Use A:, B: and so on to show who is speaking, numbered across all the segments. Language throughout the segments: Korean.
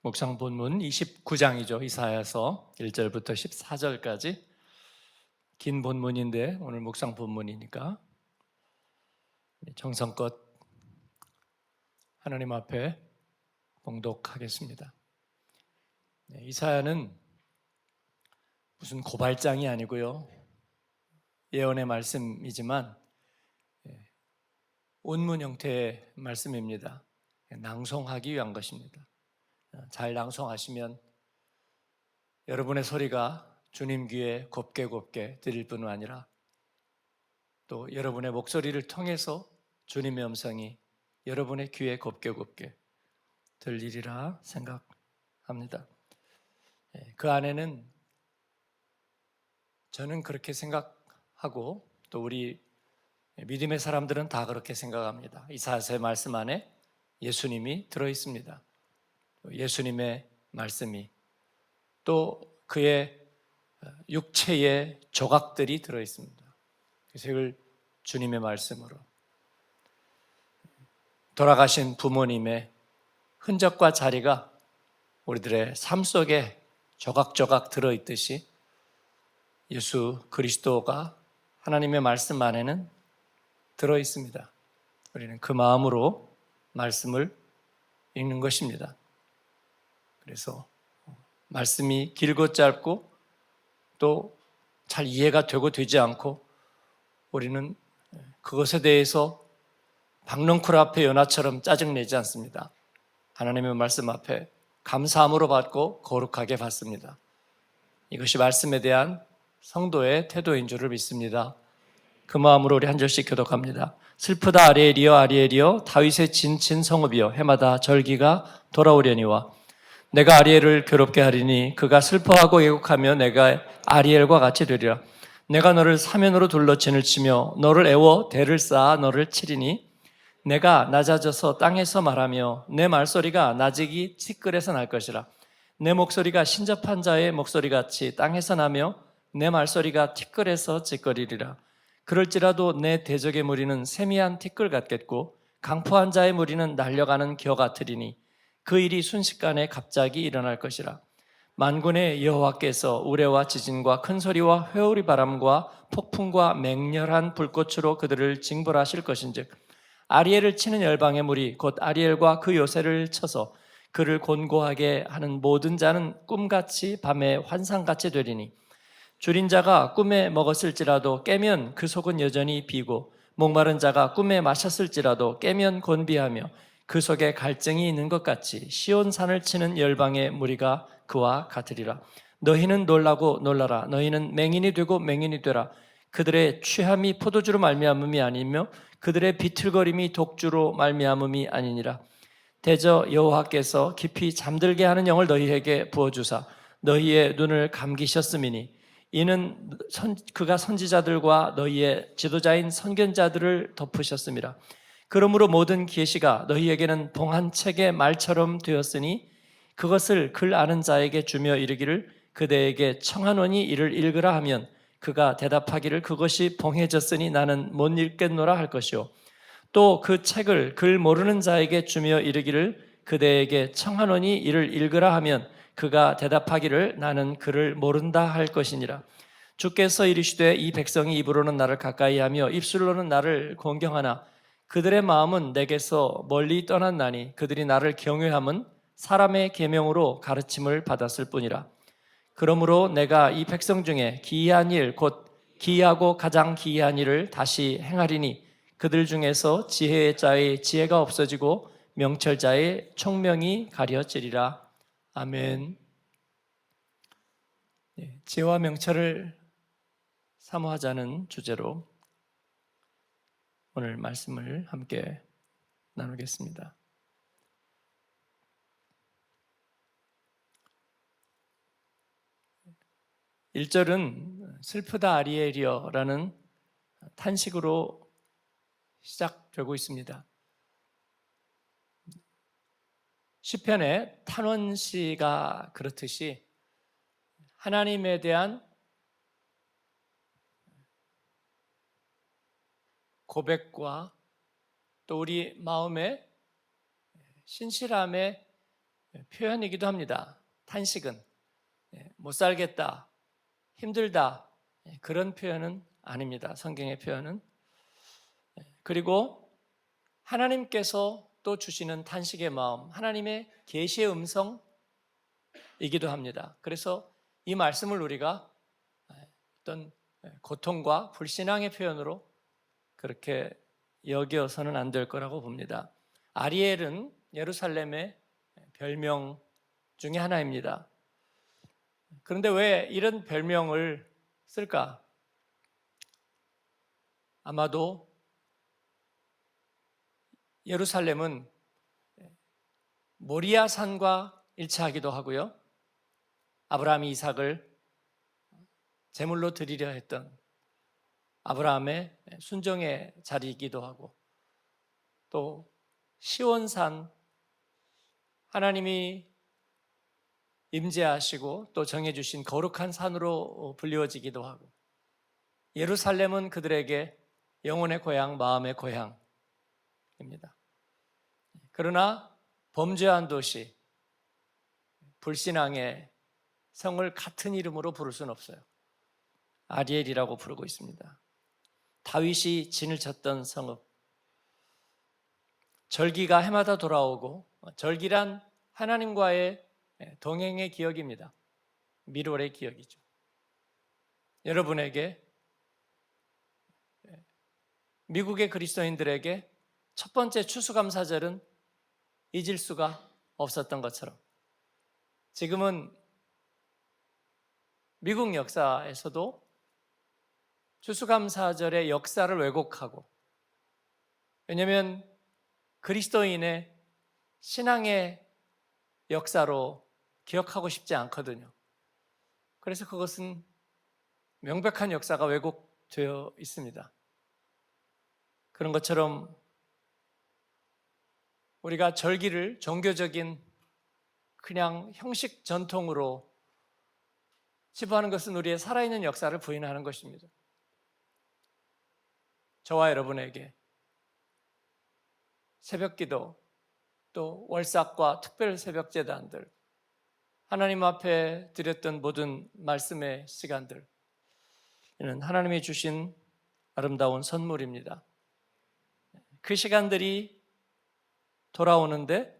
A: 묵상 본문 29장이죠. 이사야서 1절부터 14절까지 긴 본문인데 오늘 묵상 본문이니까 정성껏 하나님 앞에 봉독하겠습니다. 이사야는 무슨 고발장이 아니고요. 예언의 말씀이지만 온문 형태의 말씀입니다. 낭송하기 위한 것입니다. 잘 낭송하시면 여러분의 소리가 주님 귀에 곱게 곱게 들릴 뿐만 아니라 또 여러분의 목소리를 통해서 주님의 음성이 여러분의 귀에 곱게 곱게 들리리라 생각합니다. 그 안에는 저는 그렇게 생각하고 또 우리 믿음의 사람들은 다 그렇게 생각합니다. 이사야서의 말씀 안에 예수님이 들어있습니다. 예수님의 말씀이 또 그의 육체의 조각들이 들어있습니다. 그래서 이걸 주님의 말씀으로 돌아가신 부모님의 흔적과 자리가 우리들의 삶 속에 조각조각 들어있듯이 예수 그리스도가 하나님의 말씀 안에는 들어있습니다. 우리는 그 마음으로 말씀을 읽는 것입니다. 그래서 말씀이 길고 짧고 또 잘 이해가 되고 되지 않고 우리는 그것에 대해서 박넝쿨 앞에 연화처럼 짜증내지 않습니다. 하나님의 말씀 앞에 감사함으로 받고 거룩하게 받습니다. 이것이 말씀에 대한 성도의 태도인 줄을 믿습니다. 그 마음으로 우리 한 절씩 교독합니다. 슬프다 아리엘이여 아리엘이여 다윗의 진친 성읍이여 해마다 절기가 돌아오려니와 내가 아리엘을 괴롭게 하리니 그가 슬퍼하고 애곡하며 내가 아리엘과 같이 되리라. 내가 너를 사면으로 둘러 진을 치며 너를 애워 대를 쌓아 너를 치리니 내가 낮아져서 땅에서 말하며 내 말소리가 나직이 티끌에서 날 것이라. 내 목소리가 신접한 자의 목소리같이 땅에서 나며 내 말소리가 티끌에서 찌꺼리리라. 그럴지라도 내 대적의 무리는 세미한 티끌 같겠고 강포한 자의 무리는 날려가는 겨 같으리니 그 일이 순식간에 갑자기 일어날 것이라. 만군의 여호와께서 우레와 지진과 큰 소리와 회오리 바람과 폭풍과 맹렬한 불꽃으로 그들을 징벌하실 것인즉 아리엘을 치는 열방의 무리 곧 아리엘과 그 요새를 쳐서 그를 곤고하게 하는 모든 자는 꿈같이 밤에 환상같이 되리니 줄인 자가 꿈에 먹었을지라도 깨면 그 속은 여전히 비고 목마른 자가 꿈에 마셨을지라도 깨면 곤비하며 그 속에 갈증이 있는 것 같이 시온산을 치는 열방의 무리가 그와 같으리라. 너희는 놀라고 놀라라. 너희는 맹인이 되고 맹인이 되라. 그들의 취함이 포도주로 말미암음이 아니며 그들의 비틀거림이 독주로 말미암음이 아니니라. 대저 여호와께서 깊이 잠들게 하는 영을 너희에게 부어주사 너희의 눈을 감기셨음이니 이는 그가 선지자들과 너희의 지도자인 선견자들을 덮으셨음이라. 그러므로 모든 계시가 너희에게는 봉한 책의 말처럼 되었으니 그것을 글 아는 자에게 주며 이르기를 그대에게 청하노니 이를 읽으라 하면 그가 대답하기를 그것이 봉해졌으니 나는 못 읽겠노라 할 것이요 또 그 책을 글 모르는 자에게 주며 이르기를 그대에게 청하노니 이를 읽으라 하면 그가 대답하기를 나는 글을 모른다 할 것이니라. 주께서 이르시되 이 백성이 입으로는 나를 가까이하며 입술로는 나를 공경하나 그들의 마음은 내게서 멀리 떠났나니 그들이 나를 경외함은 사람의 계명으로 가르침을 받았을 뿐이라. 그러므로 내가 이 백성 중에 기이한 일 곧 기이하고 가장 기이한 일을 다시 행하리니 그들 중에서 지혜의 자의 지혜가 없어지고 명철자의 총명이 가려지리라. 아멘. 지혜와 명철을 사모하자는 주제로 오늘 말씀을 함께 나누겠습니다. 1절은 슬프다 아리엘이여라는 탄식으로 시작되고 있습니다. 시편의 탄원시가 그렇듯이 하나님에 대한 고백과 또 우리 마음의 신실함의 표현이기도 합니다. 탄식은 못 살겠다, 힘들다, 그런 표현은 아닙니다. 성경의 표현은. 그리고 하나님께서 또 주시는 탄식의 마음, 하나님의 계시의 음성이기도 합니다. 그래서 이 말씀을 우리가 어떤 고통과 불신앙의 표현으로 그렇게 여겨서는 안 될 거라고 봅니다. 아리엘은 예루살렘의 별명 중에 하나입니다. 그런데 왜 이런 별명을 쓸까? 아마도 예루살렘은 모리아 산과 일치하기도 하고요. 아브라함이 이삭을 제물로 드리려 했던 아브라함의 순종의 자리이기도 하고, 또 시온산, 하나님이 임재하시고 또 정해주신 거룩한 산으로 불리워지기도 하고, 예루살렘은 그들에게 영혼의 고향, 마음의 고향입니다. 그러나 범죄한 도시, 불신앙의 성을 같은 이름으로 부를 수는 없어요. 아리엘이라고 부르고 있습니다. 다윗이 진을 쳤던 성읍, 절기가 해마다 돌아오고, 절기란 하나님과의 동행의 기억입니다. 밀월의 기억이죠. 여러분에게, 미국의 그리스도인들에게 첫 번째 추수감사절은 잊을 수가 없었던 것처럼, 지금은 미국 역사에서도 추수감사절의 역사를 왜곡하고, 왜냐하면 그리스도인의 신앙의 역사로 기억하고 싶지 않거든요. 그래서 그것은 명백한 역사가 왜곡되어 있습니다. 그런 것처럼 우리가 절기를 종교적인 그냥 형식 전통으로 치부하는 것은 우리의 살아있는 역사를 부인하는 것입니다. 저와 여러분에게 새벽기도, 또 월삭과 특별 새벽제단들, 하나님 앞에 드렸던 모든 말씀의 시간들, 이는 하나님이 주신 아름다운 선물입니다. 그 시간들이 돌아오는데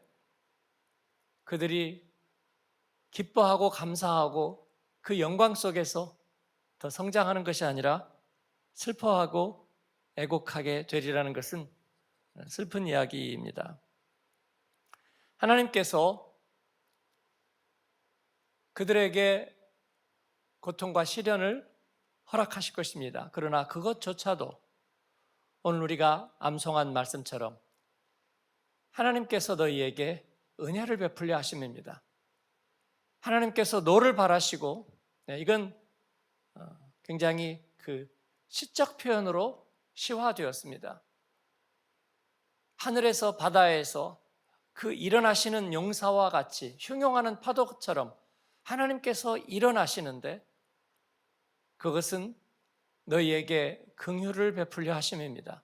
A: 그들이 기뻐하고 감사하고 그 영광 속에서 더 성장하는 것이 아니라 슬퍼하고 애곡하게 되리라는 것은 슬픈 이야기입니다. 하나님께서 그들에게 고통과 시련을 허락하실 것입니다. 그러나 그것조차도 오늘 우리가 암송한 말씀처럼 하나님께서 너희에게 은혜를 베풀려 하심입니다. 하나님께서 너를 바라시고, 이건 굉장히 그 시적 표현으로 시화되었습니다. 하늘에서 바다에서 그 일어나시는 용사와 같이 흉용하는 파도처럼 하나님께서 일어나시는데, 그것은 너희에게 긍휼을 베풀려 하심입니다.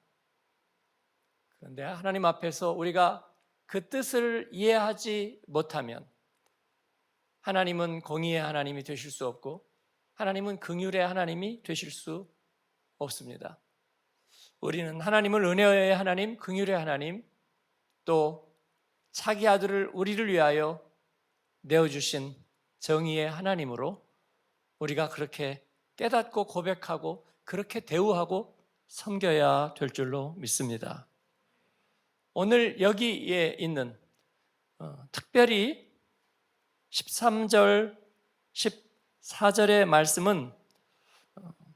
A: 그런데 하나님 앞에서 우리가 그 뜻을 이해하지 못하면 하나님은 공의의 하나님이 되실 수 없고 하나님은 긍휼의 하나님이 되실 수 없습니다. 우리는 하나님을 은혜의 하나님, 긍휼의 하나님, 또 자기 아들을 우리를 위하여 내어주신 정의의 하나님으로 우리가 그렇게 깨닫고 고백하고 그렇게 대우하고 섬겨야 될 줄로 믿습니다. 오늘 여기에 있는 특별히 13절, 14절의 말씀은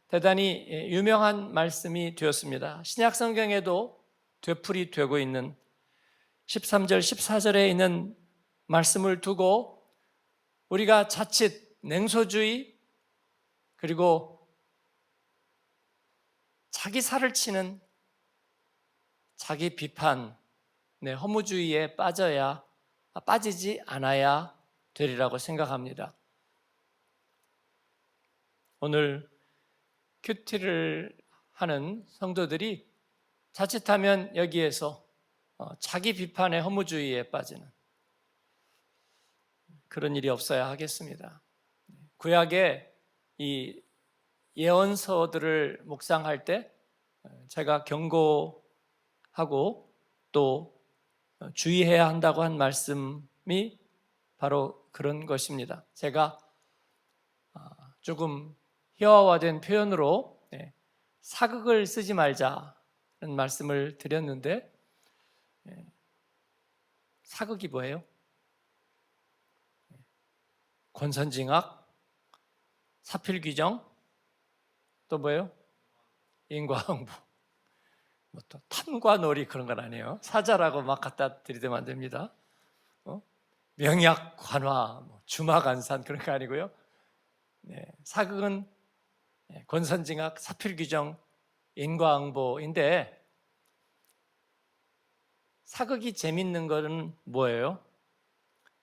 A: 대단히 유명한 말씀이 되었습니다. 신약 성경에도 되풀이 되고 있는 13절, 14절에 있는 말씀을 두고 우리가 자칫 냉소주의, 그리고 자기 살을 치는 자기 비판, 허무주의에 빠지지 않아야 되리라고 생각합니다. 오늘 큐티를 하는 성도들이 자칫하면 여기에서 자기 비판의 허무주의에 빠지는, 그런 일이 없어야 하겠습니다. 구약의 이 예언서들을 묵상할 때 제가 경고하고 또 주의해야 한다고 한 말씀이 바로 그런 것입니다. 제가 조금 희화화된 표현으로 사극을 쓰지 말자는 말씀을 드렸는데, 사극이 뭐예요? 권선징악, 사필귀정, 또 뭐예요? 인과응보. 뭐 또 탐관오리 그런 건 아니에요. 사자라고 막 갖다 들이대면 안 됩니다. 명약관화, 주마간산 그런 거 아니고요. 사극은 권선징악, 사필귀정, 인과응보인데, 사극이 재밌는 것은 뭐예요?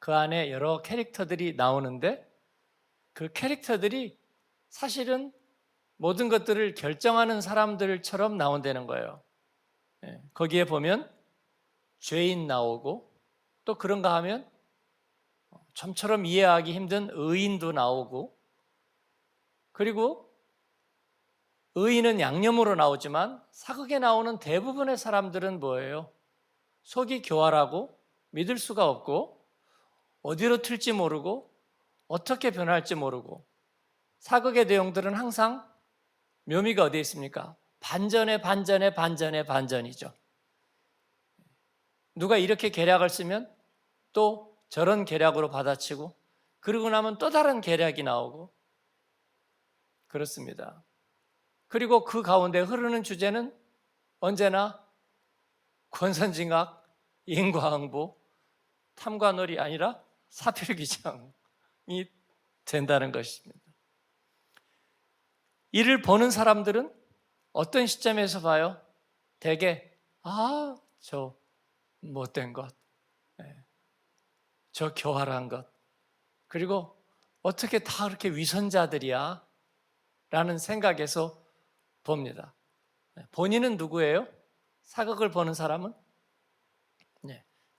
A: 그 안에 여러 캐릭터들이 나오는데 그 캐릭터들이 사실은 모든 것들을 결정하는 사람들처럼 나온다는 거예요. 거기에 보면 죄인 나오고, 또 그런가 하면 좀처럼 이해하기 힘든 의인도 나오고, 그리고 의인은 양념으로 나오지만 사극에 나오는 대부분의 사람들은 뭐예요? 속이 교활하고 믿을 수가 없고 어디로 튈지 모르고 어떻게 변할지 모르고, 사극의 내용들은 항상 묘미가 어디에 있습니까? 반전의 반전의 반전의 반전이죠. 누가 이렇게 계략을 쓰면 또 저런 계략으로 받아치고, 그러고 나면 또 다른 계략이 나오고 그렇습니다. 그리고 그 가운데 흐르는 주제는 언제나 권선징악, 인과응보, 탐관오리 아니라 사필귀정이 된다는 것입니다. 이를 보는 사람들은 어떤 시점에서 봐요? 대개 저 못된 것, 저 교활한 것, 그리고 어떻게 다 그렇게 위선자들이야? 라는 생각에서 봅니다. 본인은 누구예요? 사극을 보는 사람은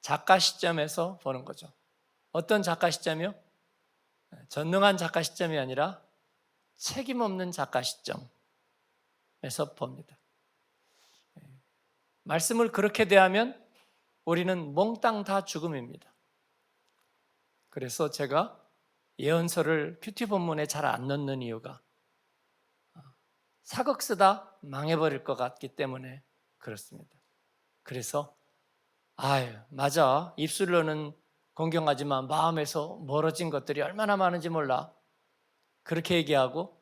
A: 작가 시점에서 보는 거죠. 어떤 작가 시점이요? 전능한 작가 시점이 아니라 책임 없는 작가 시점에서 봅니다. 말씀을 그렇게 대하면 우리는 몽땅 다 죽음입니다. 그래서 제가 예언서를 큐티 본문에 잘 안 넣는 이유가 사극 쓰다 망해버릴 것 같기 때문에 그렇습니다. 그래서 맞아, 입술로는 공경하지만 마음에서 멀어진 것들이 얼마나 많은지 몰라, 그렇게 얘기하고,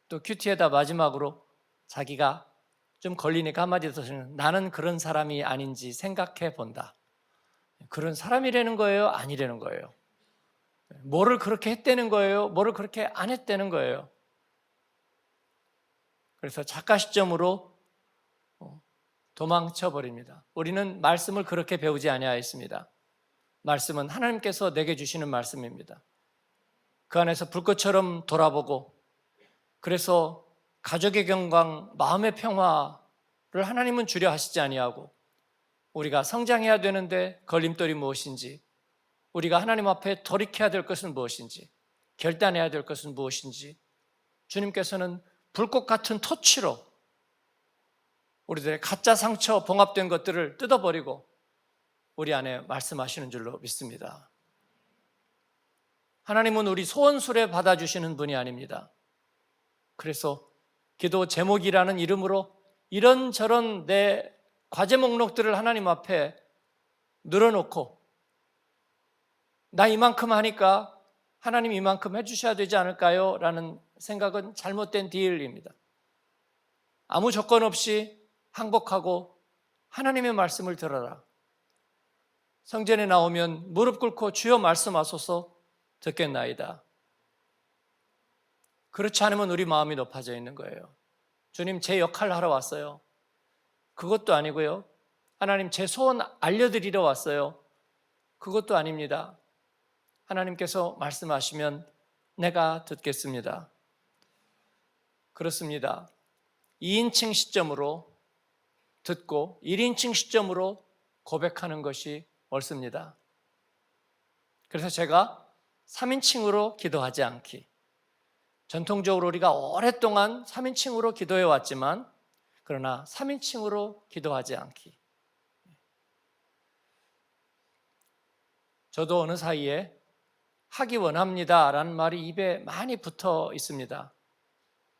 A: 또 큐티에다 마지막으로 자기가 좀 걸리니까 한마디 더 쓰는, 나는 그런 사람이 아닌지 생각해 본다. 그런 사람이라는 거예요? 아니라는 거예요? 뭐를 그렇게 했다는 거예요? 뭐를 그렇게 안 했다는 거예요? 그래서 작가 시점으로 도망쳐 버립니다. 우리는 말씀을 그렇게 배우지 아니하였습니다. 말씀은 하나님께서 내게 주시는 말씀입니다. 그 안에서 불꽃처럼 돌아보고, 그래서 가족의 경광, 마음의 평화를 하나님은 주려 하시지 아니하고, 우리가 성장해야 되는데 걸림돌이 무엇인지, 우리가 하나님 앞에 돌이켜야 될 것은 무엇인지, 결단해야 될 것은 무엇인지, 주님께서는 불꽃 같은 토치로 우리들의 가짜 상처, 봉합된 것들을 뜯어버리고 우리 안에 말씀하시는 줄로 믿습니다. 하나님은 우리 소원수레 받아주시는 분이 아닙니다. 그래서 기도 제목이라는 이름으로 이런저런 내 과제 목록들을 하나님 앞에 늘어놓고, 나 이만큼 하니까 하나님 이만큼 해주셔야 되지 않을까요? 라는 생각은 잘못된 딜입니다. 아무 조건 없이 항복하고 하나님의 말씀을 들어라. 성전에 나오면 무릎 꿇고 주여 말씀하소서 듣겠나이다. 그렇지 않으면 우리 마음이 높아져 있는 거예요. 주님, 제 역할을 하러 왔어요. 그것도 아니고요. 하나님, 제 소원 알려드리러 왔어요. 그것도 아닙니다. 하나님께서 말씀하시면 내가 듣겠습니다. 그렇습니다. 2인칭 시점으로 듣고 1인칭 시점으로 고백하는 것이 옳습니다. 그래서 제가 3인칭으로 기도하지 않기. 전통적으로 우리가 오랫동안 3인칭으로 기도해 왔지만 그러나 3인칭으로 기도하지 않기. 저도 어느 사이에 하기 원합니다 라는 말이 입에 많이 붙어 있습니다.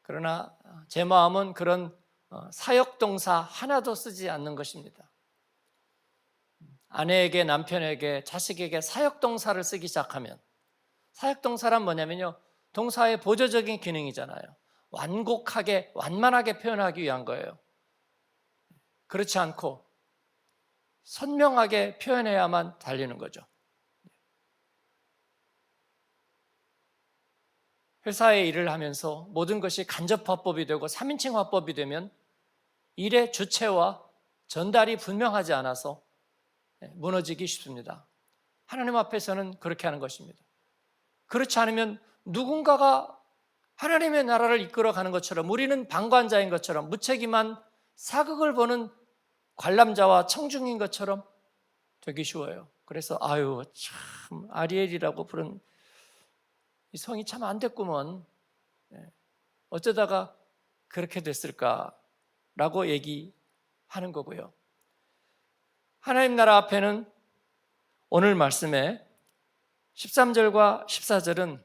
A: 그러나 제 마음은 그런 사역동사 하나도 쓰지 않는 것입니다. 아내에게, 남편에게, 자식에게 사역동사를 쓰기 시작하면, 사역동사란 뭐냐면요, 동사의 보조적인 기능이잖아요. 완곡하게, 완만하게 표현하기 위한 거예요. 그렇지 않고 선명하게 표현해야만 달리는 거죠. 회사에 일을 하면서 모든 것이 간접화법이 되고 3인칭 화법이 되면 일의 주체와 전달이 분명하지 않아서 무너지기 쉽습니다. 하나님 앞에서는 그렇게 하는 것입니다. 그렇지 않으면 누군가가 하나님의 나라를 이끌어가는 것처럼, 우리는 방관자인 것처럼, 무책임한 사극을 보는 관람자와 청중인 것처럼 되기 쉬워요. 그래서 아유 참 아리엘이라고 부른 이 성이 참 안 됐구먼, 어쩌다가 그렇게 됐을까라고 얘기하는 거고요. 하나님 나라 앞에는 오늘 말씀에 13절과 14절은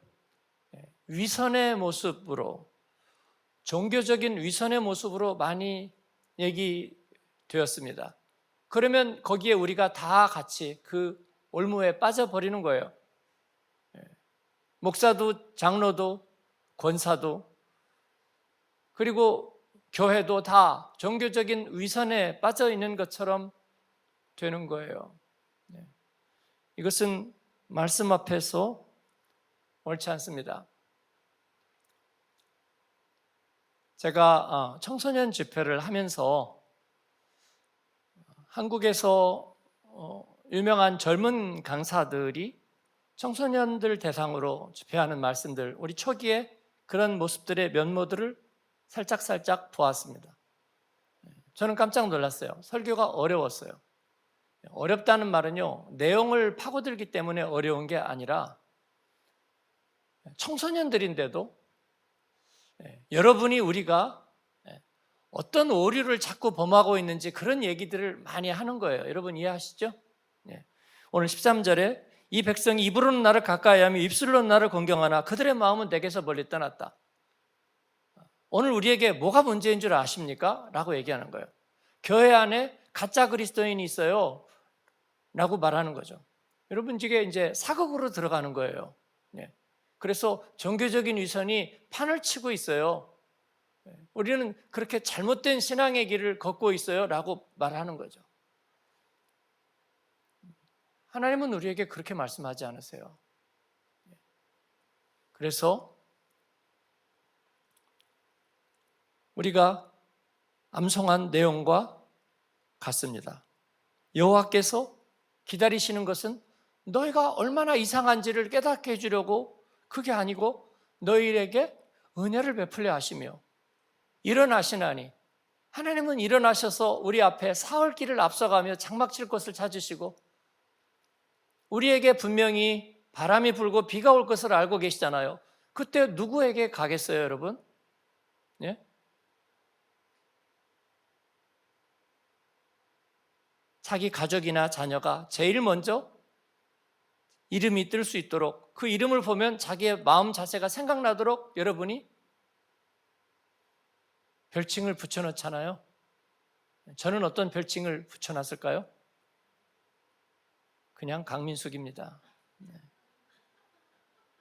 A: 위선의 모습으로, 종교적인 위선의 모습으로 많이 얘기되었습니다. 그러면 거기에 우리가 다 같이 그 올무에 빠져버리는 거예요. 목사도, 장로도, 권사도, 그리고 교회도 다 종교적인 위선에 빠져 있는 것처럼 되는 거예요. 이것은 말씀 앞에서 옳지 않습니다. 제가 청소년 집회를 하면서 한국에서 유명한 젊은 강사들이 청소년들 대상으로 집회하는 말씀들, 우리 초기에 그런 모습들의 면모들을 살짝 보았습니다. 저는 깜짝 놀랐어요. 설교가 어려웠어요. 어렵다는 말은요, 내용을 파고들기 때문에 어려운 게 아니라 청소년들인데도 여러분이 우리가 어떤 오류를 자꾸 범하고 있는지 그런 얘기들을 많이 하는 거예요. 여러분 이해하시죠? 오늘 13절에 이 백성이 입으로는 나를 가까이 하며 입술로는 나를 공경하나 그들의 마음은 내게서 멀리 떠났다. 오늘 우리에게 뭐가 문제인 줄 아십니까? 라고 얘기하는 거예요. 교회 안에 가짜 그리스도인이 있어요 라고 말하는 거죠. 여러분 이게 이제 사극으로 들어가는 거예요. 그래서 종교적인 위선이 판을 치고 있어요. 우리는 그렇게 잘못된 신앙의 길을 걷고 있어요 라고 말하는 거죠. 하나님은 우리에게 그렇게 말씀하지 않으세요. 그래서 우리가 암송한 내용과 같습니다. 여호와께서 기다리시는 것은 너희가 얼마나 이상한지를 깨닫게 해주려고, 그게 아니고 너희에게 은혜를 베풀려 하시며 일어나시나니, 하나님은 일어나셔서 우리 앞에 사흘 길을 앞서가며 장막칠 곳을 찾으시고 우리에게 분명히 바람이 불고 비가 올 것을 알고 계시잖아요. 그때 누구에게 가겠어요, 여러분? 예? 자기 가족이나 자녀가 제일 먼저 이름이 뜰 수 있도록, 그 이름을 보면 자기의 마음 자세가 생각나도록 여러분이 별칭을 붙여놓잖아요. 저는 어떤 별칭을 붙여놨을까요? 그냥 강민숙입니다.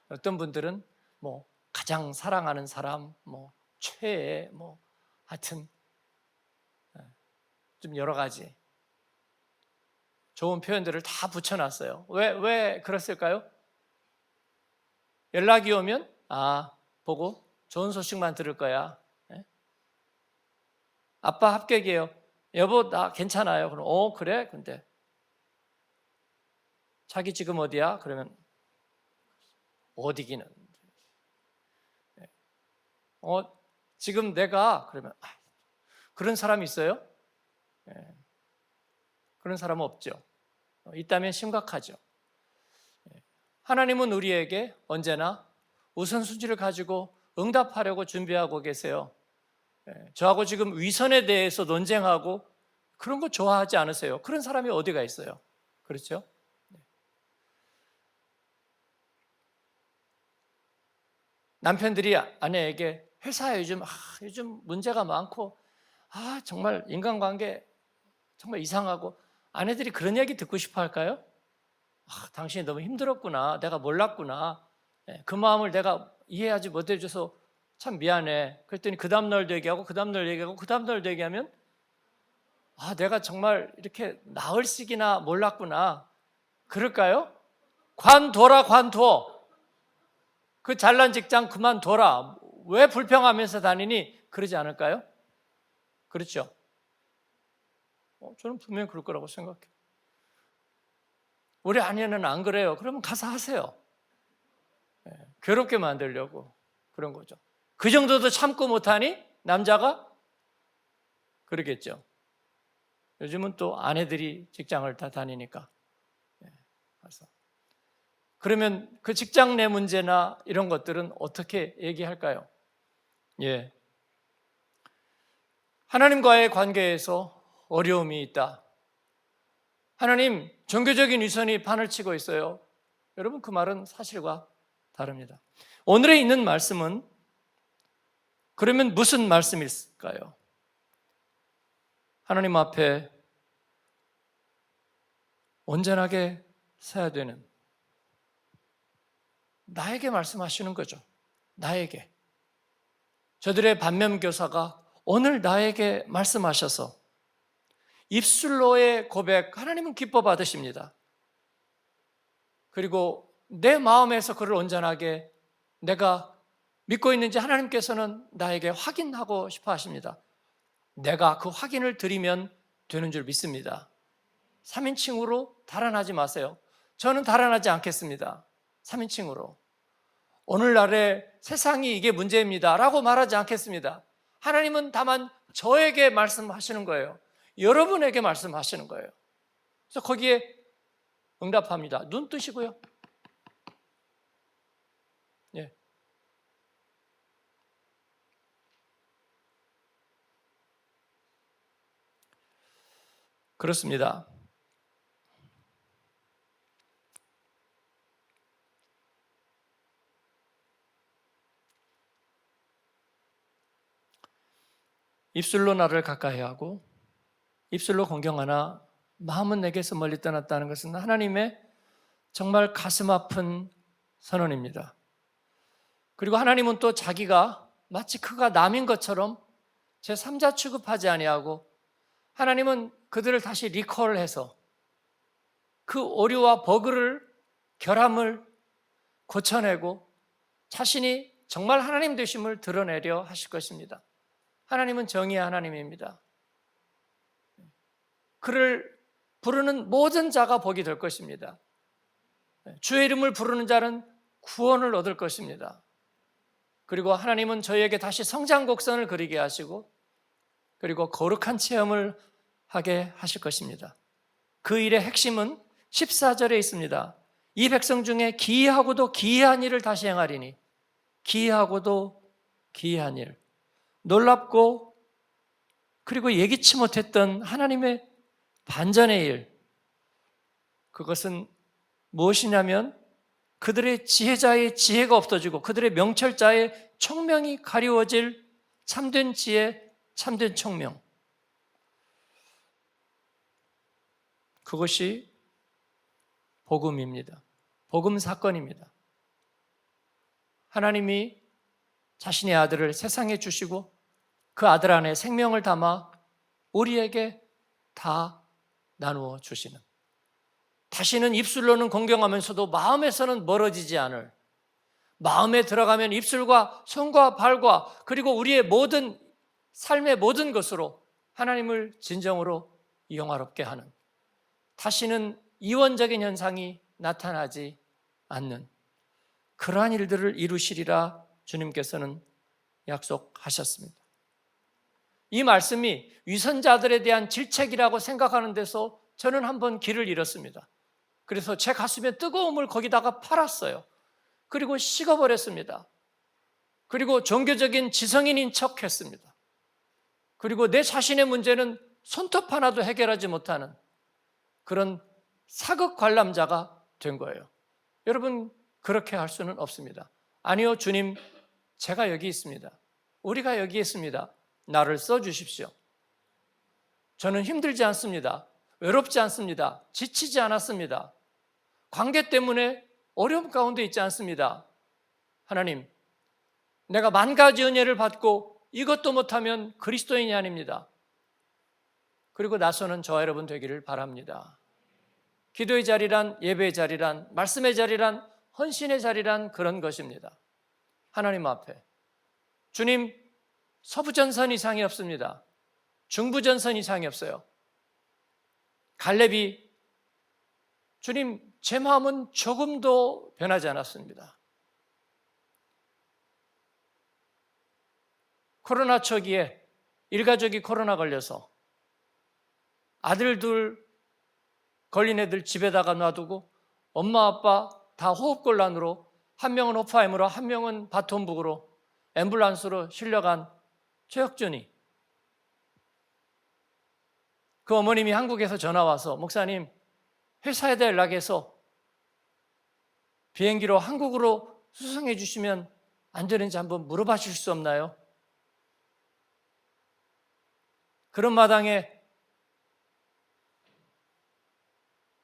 A: 어떤 분들은 뭐 가장 사랑하는 사람, 뭐 최애, 뭐 하여튼 좀 여러 가지 좋은 표현들을 다 붙여놨어요. 왜 그랬을까요? 연락이 오면 보고 좋은 소식만 들을 거야. 아빠 합격이에요. 여보 나 괜찮아요. 그럼 그래? 근데 자기 지금 어디야? 그러면 어디기는. 지금 내가 그러면 그런 사람이 있어요? 그런 사람은 없죠. 있다면 심각하죠. 하나님은 우리에게 언제나 우선순위를 가지고 응답하려고 준비하고 계세요. 저하고 지금 위선에 대해서 논쟁하고 그런 거 좋아하지 않으세요? 그런 사람이 어디가 있어요? 그렇죠? 남편들이 아내에게 회사에 요즘 문제가 많고 정말 인간관계 정말 이상하고, 아내들이 그런 얘기 듣고 싶어 할까요? 당신이 너무 힘들었구나, 내가 몰랐구나, 그 마음을 내가 이해하지 못해줘서 참 미안해. 그랬더니 그 다음날도 얘기하고 그 다음날 얘기하고 그 다음날도 얘기하면 내가 정말 이렇게 나흘씩이나 몰랐구나 그럴까요? 관둬라, 관둬. 그 잘난 직장 그만둬라. 왜 불평하면서 다니니? 그러지 않을까요? 그렇죠? 저는 분명히 그럴 거라고 생각해요. 우리 아내는 안 그래요. 그러면 가서 하세요. 괴롭게 만들려고 그런 거죠. 그 정도도 참고 못하니? 남자가? 그러겠죠. 요즘은 또 아내들이 직장을 다 다니니까. 가서. 그러면 그 직장 내 문제나 이런 것들은 어떻게 얘기할까요? 하나님과의 관계에서 어려움이 있다. 하나님, 종교적인 위선이 판을 치고 있어요. 여러분, 그 말은 사실과 다릅니다. 오늘에 있는 말씀은 그러면 무슨 말씀일까요? 하나님 앞에 온전하게 서야 되는, 나에게 말씀하시는 거죠. 나에게. 저들의 반면교사가 오늘 나에게 말씀하셔서 입술로의 고백, 하나님은 기뻐 받으십니다. 그리고 내 마음에서 그를 온전하게 내가 믿고 있는지 하나님께서는 나에게 확인하고 싶어 하십니다. 내가 그 확인을 드리면 되는 줄 믿습니다. 3인칭으로 달아나지 마세요. 저는 달아나지 않겠습니다. 3인칭으로. 오늘날의 세상이 이게 문제입니다 라고 말하지 않겠습니다. 하나님은 다만 저에게 말씀하시는 거예요. 여러분에게 말씀하시는 거예요. 그래서 거기에 응답합니다. 눈 뜨시고요. 그렇습니다. 입술로 나를 가까이 하고 입술로 공경하나 마음은 내게서 멀리 떠났다는 것은 하나님의 정말 가슴 아픈 선언입니다. 그리고 하나님은 또 자기가 마치 그가 남인 것처럼 제3자 취급하지 아니하고, 하나님은 그들을 다시 리콜해서 그 오류와 버그를, 결함을 고쳐내고 자신이 정말 하나님 되심을 드러내려 하실 것입니다. 하나님은 정의의 하나님입니다. 그를 부르는 모든 자가 복이 될 것입니다. 주의 이름을 부르는 자는 구원을 얻을 것입니다. 그리고 하나님은 저희에게 다시 성장 곡선을 그리게 하시고, 그리고 거룩한 체험을 하게 하실 것입니다. 그 일의 핵심은 14절에 있습니다. 이 백성 중에 기이하고도 기이한 일을 다시 행하리니, 기이하고도 기이한 일, 놀랍고 그리고 예기치 못했던 하나님의 반전의 일, 그것은 무엇이냐면 그들의 지혜자의 지혜가 없어지고 그들의 명철자의 총명이 가리워질 참된 지혜, 참된 총명, 그것이 복음입니다. 복음 사건입니다. 하나님이 자신의 아들을 세상에 주시고 그 아들 안에 생명을 담아 우리에게 다 나누어 주시는, 다시는 입술로는 공경하면서도 마음에서는 멀어지지 않을, 마음에 들어가면 입술과 손과 발과 그리고 우리의 모든 삶의 모든 것으로 하나님을 진정으로 영화롭게 하는, 다시는 이원적인 현상이 나타나지 않는 그러한 일들을 이루시리라 주님께서는 약속하셨습니다. 이 말씀이 위선자들에 대한 질책이라고 생각하는 데서 저는 한번 길을 잃었습니다. 그래서 제 가슴에 뜨거움을 거기다가 팔았어요. 그리고 식어버렸습니다. 그리고 종교적인 지성인인 척 했습니다. 그리고 내 자신의 문제는 손톱 하나도 해결하지 못하는 그런 사극 관람자가 된 거예요. 여러분, 그렇게 할 수는 없습니다. 아니요, 주님, 제가 여기 있습니다. 우리가 여기 있습니다. 나를 써주십시오. 저는 힘들지 않습니다. 외롭지 않습니다. 지치지 않았습니다. 관계 때문에 어려움 가운데 있지 않습니다. 하나님, 내가 만 가지 은혜를 받고 이것도 못하면 그리스도인이 아닙니다. 그리고 나서는 저와 여러분 되기를 바랍니다. 기도의 자리란, 예배의 자리란, 말씀의 자리란, 헌신의 자리란 그런 것입니다. 하나님 앞에 주님, 서부전선 이상이 없습니다. 중부전선 이상이 없어요. 갈렙이 주님, 제 마음은 조금도 변하지 않았습니다. 코로나 초기에 일가족이 코로나 걸려서 아들 둘 걸린 애들 집에다가 놔두고 엄마 아빠 다 호흡곤란으로, 한 명은 호프하임으로, 한 명은 바톤북으로 앰뷸런스로 실려간 최혁준이, 그 어머님이 한국에서 전화와서 목사님, 회사에다 연락해서 비행기로 한국으로 수송해 주시면 안 되는지 한번 물어봐 주실 수 없나요? 그런 마당에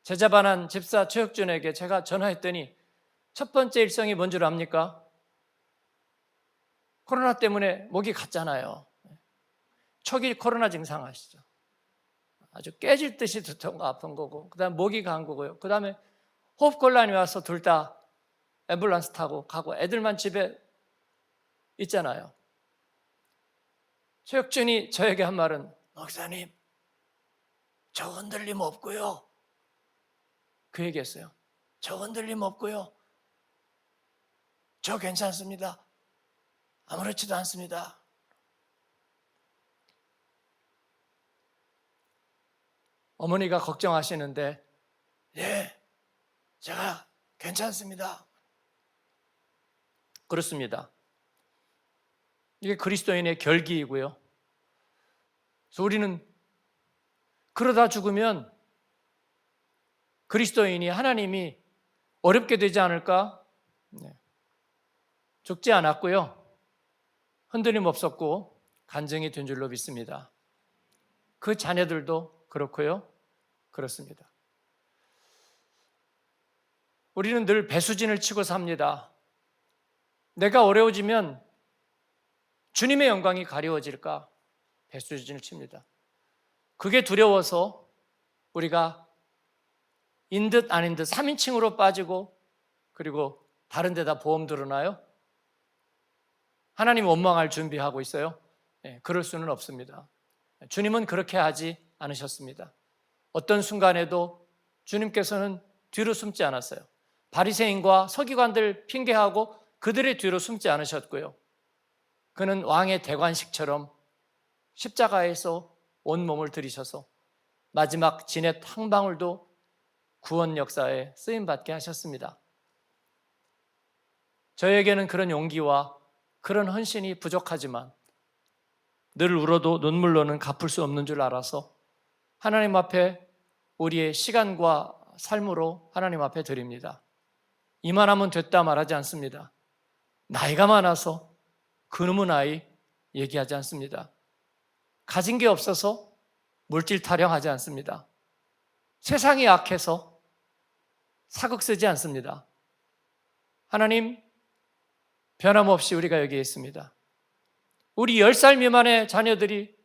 A: 제자반한 집사 최혁준에게 제가 전화했더니 첫 번째 일성이 뭔 줄 압니까? 코로나 때문에 목이 갔잖아요. 초기 코로나 증상 아시죠? 아주 깨질 듯이 두통과 아픈 거고, 그 다음에 목이 간 거고요. 그 다음에 호흡곤란이 와서 둘 다 앰뷸런스 타고 가고 애들만 집에 있잖아요. 최혁준이 저에게 한 말은, 목사님, 저 흔들림 없고요. 그 얘기했어요. 저 흔들림 없고요. 저 괜찮습니다. 아무렇지도 않습니다. 어머니가 걱정하시는데, 네, 제가 괜찮습니다. 그렇습니다. 이게 그리스도인의 결기이고요. 그래서 우리는 그러다 죽으면 그리스도인이, 하나님이 어렵게 되지 않을까? 네. 죽지 않았고요. 흔들림 없었고 간증이 된 줄로 믿습니다. 그 자녀들도 그렇고요. 그렇습니다. 우리는 늘 배수진을 치고 삽니다. 내가 어려워지면 주님의 영광이 가려워질까? 배수진을 칩니다. 그게 두려워서 우리가 인 듯 아닌 듯 3인칭으로 빠지고, 그리고 다른 데다 보험 들어놔요. 하나님 원망할 준비하고 있어요. 네, 그럴 수는 없습니다. 주님은 그렇게 하지 않으셨습니다. 어떤 순간에도 주님께서는 뒤로 숨지 않았어요. 바리새인과 서기관들 핑계하고 그들의 뒤로 숨지 않으셨고요. 그는 왕의 대관식처럼 십자가에서 온몸을 들이셔서 마지막 진의 한 방울도 구원 역사에 쓰임받게 하셨습니다. 저에게는 그런 용기와 그런 헌신이 부족하지만 늘 울어도 눈물로는 갚을 수 없는 줄 알아서 하나님 앞에 우리의 시간과 삶으로 하나님 앞에 드립니다. 이만하면 됐다 말하지 않습니다. 나이가 많아서 그놈의 나이 얘기하지 않습니다. 가진 게 없어서 물질 타령하지 않습니다. 세상이 악해서 사극 쓰지 않습니다. 하나님, 변함없이 우리가 여기에 있습니다. 우리 10살 미만의 자녀들이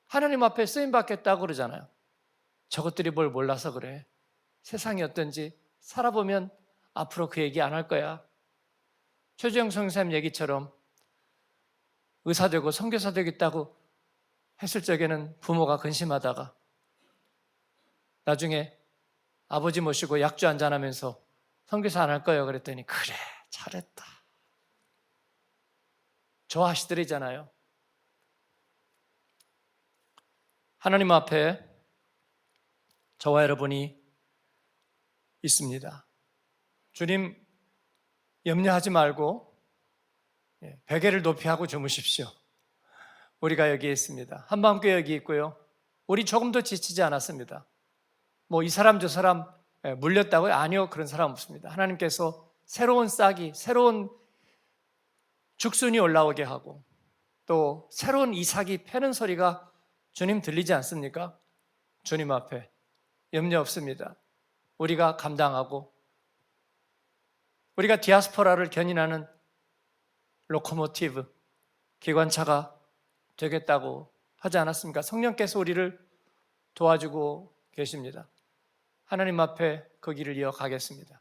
A: 하나님 앞에 쓰임받겠다고 그러잖아요. 저것들이 뭘 몰라서 그래. 세상이 어떤지 살아보면 앞으로 그 얘기 안 할 거야. 최주영 선생님 얘기처럼 의사 되고 선교사 되겠다고 했을 적에는 부모가 근심하다가 나중에 아버지 모시고 약주 한잔하면서 선교사 안 할 거예요 그랬더니 그래 잘했다 좋아하시더래잖아요. 하나님 앞에 저와 여러분이 있습니다. 주님 염려하지 말고 베개를 높이 하고 주무십시오. 우리가 여기에 있습니다. 한밤교회 여기 있고요. 우리 조금도 지치지 않았습니다. 뭐 이 사람 저 사람 물렸다고요? 아니요, 그런 사람 없습니다. 하나님께서 새로운 싹이, 새로운 죽순이 올라오게 하고 또 새로운 이삭이 패는 소리가 주님 들리지 않습니까? 주님 앞에 염려 없습니다. 우리가 감당하고 우리가 디아스포라를 견인하는 로코모티브, 기관차가 되겠다고 하지 않았습니까? 성령께서 우리를 도와주고 계십니다. 하나님 앞에 그 길을 이어가겠습니다.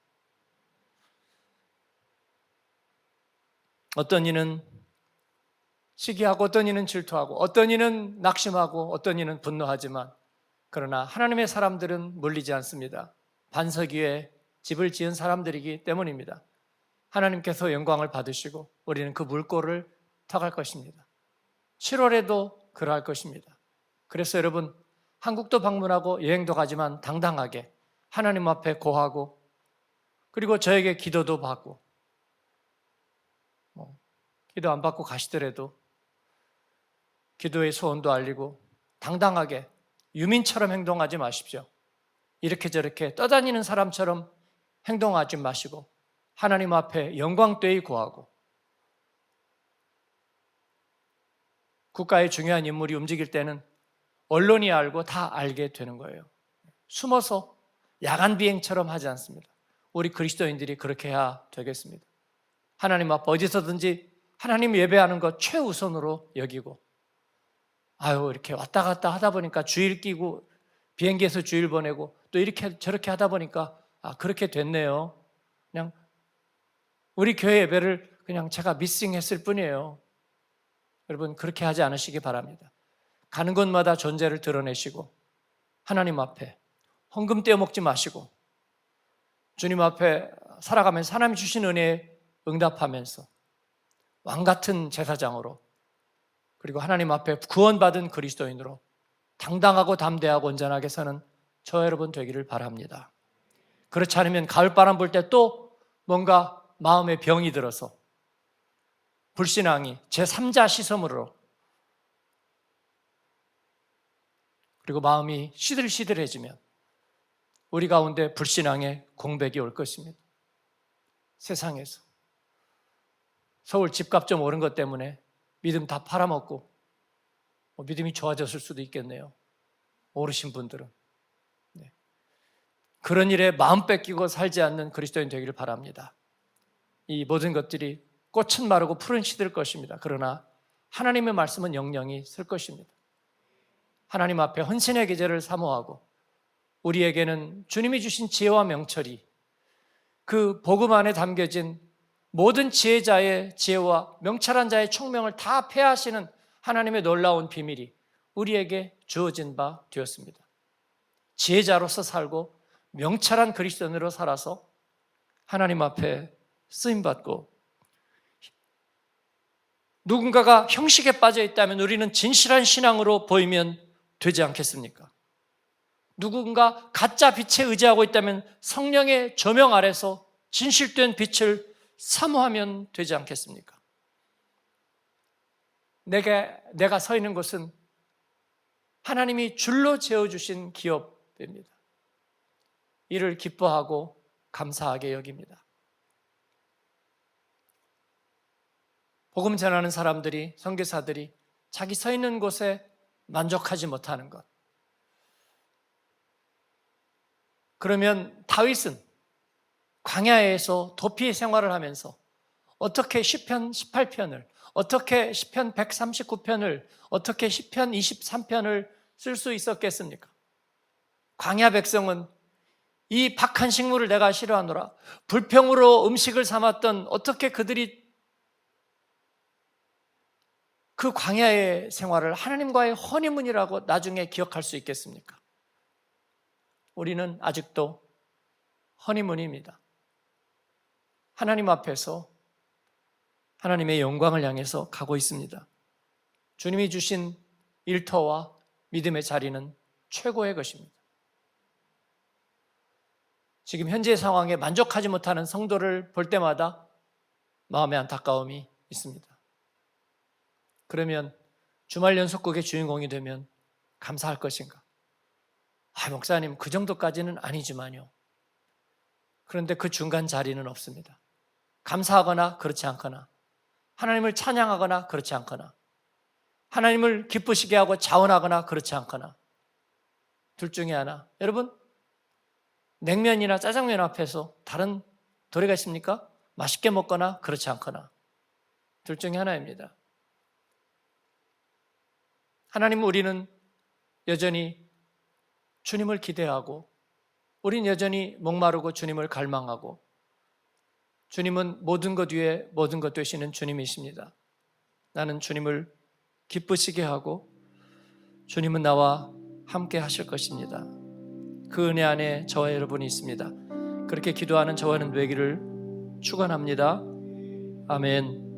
A: 어떤 이는 시기하고 어떤 이는 질투하고 어떤 이는 낙심하고 어떤 이는 분노하지만 그러나 하나님의 사람들은 물리지 않습니다. 반석 위에 집을 지은 사람들이기 때문입니다. 하나님께서 영광을 받으시고 우리는 그 물꼬를 타갈 것입니다. 7월에도 그러할 것입니다. 그래서 여러분 한국도 방문하고 여행도 가지만 당당하게 하나님 앞에 고하고 그리고 저에게 기도도 받고 기도 안 받고 가시더라도 기도의 소원도 알리고 당당하게 유민처럼 행동하지 마십시오. 이렇게 저렇게 떠다니는 사람처럼 행동하지 마시고 하나님 앞에 영광되이 구하고 국가의 중요한 인물이 움직일 때는 언론이 알고 다 알게 되는 거예요. 숨어서 야간 비행처럼 하지 않습니다. 우리 그리스도인들이 그렇게 해야 되겠습니다. 하나님 앞에 어디서든지 하나님 예배하는 것 최우선으로 여기고 이렇게 왔다 갔다 하다 보니까 주일 끼고 비행기에서 주일 보내고 또 이렇게 저렇게 하다 보니까 그렇게 됐네요. 그냥 우리 교회 예배를 그냥 제가 미싱했을 뿐이에요. 여러분 그렇게 하지 않으시기 바랍니다. 가는 곳마다 존재를 드러내시고 하나님 앞에 헌금 떼어먹지 마시고 주님 앞에 살아가면서 하나님 주신 은혜에 응답하면서 왕같은 제사장으로 그리고 하나님 앞에 구원받은 그리스도인으로 당당하고 담대하고 온전하게 사는 저 여러분 되기를 바랍니다. 그렇지 않으면 가을바람 불 때 또 뭔가 마음에 병이 들어서 불신앙이 제3자 시선으로 그리고 마음이 시들시들해지면 우리 가운데 불신앙의 공백이 올 것입니다. 세상에서 서울 집값 좀 오른 것 때문에 믿음 다 팔아먹고 믿음이 좋아졌을 수도 있겠네요. 오르신 분들은 그런 일에 마음 뺏기고 살지 않는 그리스도인 되기를 바랍니다. 이 모든 것들이 꽃은 마르고 풀은 시들 것입니다. 그러나 하나님의 말씀은 영영이 쓸 것입니다. 하나님 앞에 헌신의 계절을 사모하고 우리에게는 주님이 주신 지혜와 명철이 그 복음 안에 담겨진 모든 지혜자의 지혜와 명철한 자의 총명을 다 폐하시는 하나님의 놀라운 비밀이 우리에게 주어진 바 되었습니다. 지혜자로서 살고 명철한 그리스도인으로 살아서 하나님 앞에 쓰임받고 누군가가 형식에 빠져 있다면 우리는 진실한 신앙으로 보이면 되지 않겠습니까? 누군가 가짜 빛에 의지하고 있다면 성령의 조명 아래서 진실된 빛을 사모하면 되지 않겠습니까? 내가 서 있는 곳은 하나님이 줄로 재어주신 기업입니다. 이를 기뻐하고 감사하게 여깁니다. 복음 전하는 사람들이, 선교사들이 자기 서 있는 곳에 만족하지 못하는 것. 그러면 다윗은 광야에서 도피 생활을 하면서 어떻게 시편 18편을, 어떻게 시편 139편을, 어떻게 시편 23편을 쓸 수 있었겠습니까? 광야 백성은 이 박한 식물을 내가 싫어하노라, 불평으로 음식을 삼았던 어떻게 그들이 그 광야의 생활을 하나님과의 허니문이라고 나중에 기억할 수 있겠습니까? 우리는 아직도 허니문입니다. 하나님 앞에서 하나님의 영광을 향해서 가고 있습니다. 주님이 주신 일터와 믿음의 자리는 최고의 것입니다. 지금 현재 상황에 만족하지 못하는 성도를 볼 때마다 마음의 안타까움이 있습니다. 그러면 주말 연속극의 주인공이 되면 감사할 것인가? 목사님, 그 정도까지는 아니지만요. 그런데 그 중간 자리는 없습니다. 감사하거나 그렇지 않거나, 하나님을 찬양하거나 그렇지 않거나, 하나님을 기쁘시게 하고 자원하거나 그렇지 않거나, 둘 중에 하나. 여러분, 냉면이나 짜장면 앞에서 다른 도리가 있습니까? 맛있게 먹거나 그렇지 않거나, 둘 중에 하나입니다. 하나님, 우리는 여전히 주님을 기대하고, 우린 여전히 목마르고 주님을 갈망하고, 주님은 모든 것 위에 모든 것 되시는 주님이십니다. 나는 주님을 기쁘시게 하고 주님은 나와 함께 하실 것입니다. 그 은혜 안에 저와 여러분이 있습니다. 그렇게 기도하는 저와 여러분 되기를 축원합니다. 아멘.